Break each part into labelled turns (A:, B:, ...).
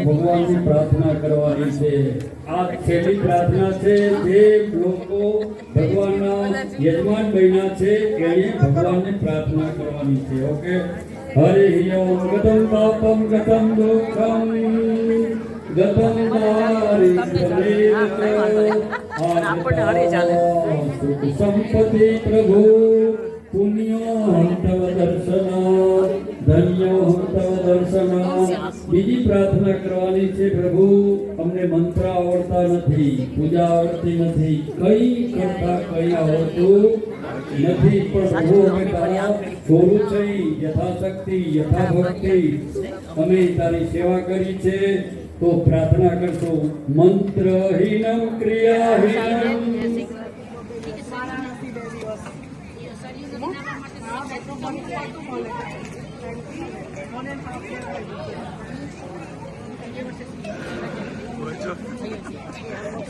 A: ભગવાનની પ્રાર્થના કરવાની છે. આ છેલ્લી પ્રાર્થના છે જે લોકો ભગવાનના યજમાન બન્યા છે એને ભગવાનને પ્રાર્થના કરવાની છે. ઓકે, હરિ ઓમ. ગતમ પાપમ ગતમ દુઃખમ ગતમ સંપત્તિ પ્રભુ પુણ્યો તવ દર્શનાત ધન્યો તવ દર્શનાત. બીજી પ્રાર્થના કરવાની છે, પ્રભુ અમને મંત્ર આવડતા નથી, પૂજા આવડતી નથી, કઈ કરતા કઈ આવડતું નથી, પણ પ્રભુ અમે તારા સ્વરૂપ છે, યથાશક્તિ યથાભક્તિ અમે તારી સેવા કરી છે. તો પ્રાર્થના કરશો. મંત્રહીનમ ક્રિયાહીનમ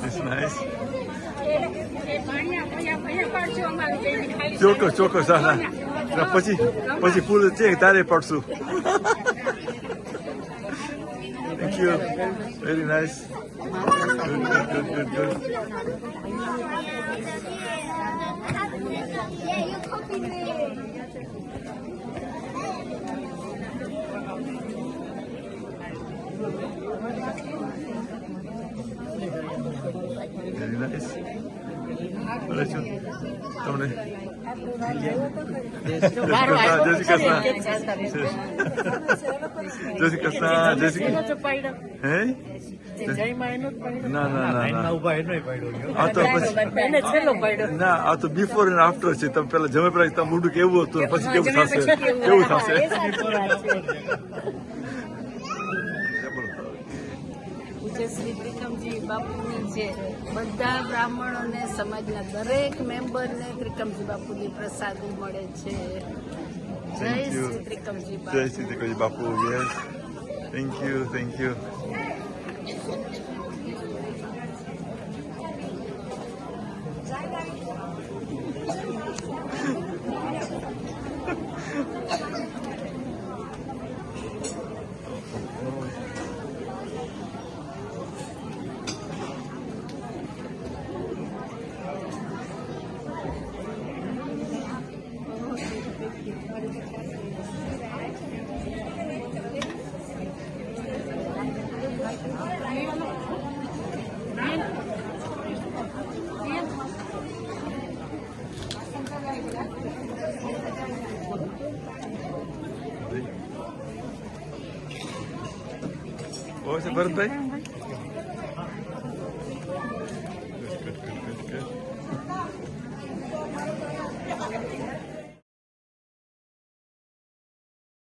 B: It's nice. ચોક્કસ ચોક્કસ. પછી પૂરું છે તારે પડશું. Thank you. Very nice. Good. Very nice. બોલે છું તમને જય શ્રી કૃષ્ણ જય શ્રી કૃષ્ણ જય શ્રી કૃષ્ણ હે ના ના ના ના આ તો પછી ના આ તો બિફોર એન્ડ આફ્ટર છે. તમે પેલા જમે પેલા તમે મોઢું કેવું હતું પછી કેવું થશે કેવું થશે.
C: પૂજ્ય શ્રી ત્રિકમજી બાપુની છે બધા બ્રાહ્મણોને સમાજના દરેક મેમ્બરને ત્રિકમજી બાપુની પ્રસાદી મળે છે. જય શ્રી ત્રિકમજી
B: જય
C: બાપુ.
B: Shri Krishna Bapu. Yes thank you thank you. ઓ છે ભરતભાઈ Good.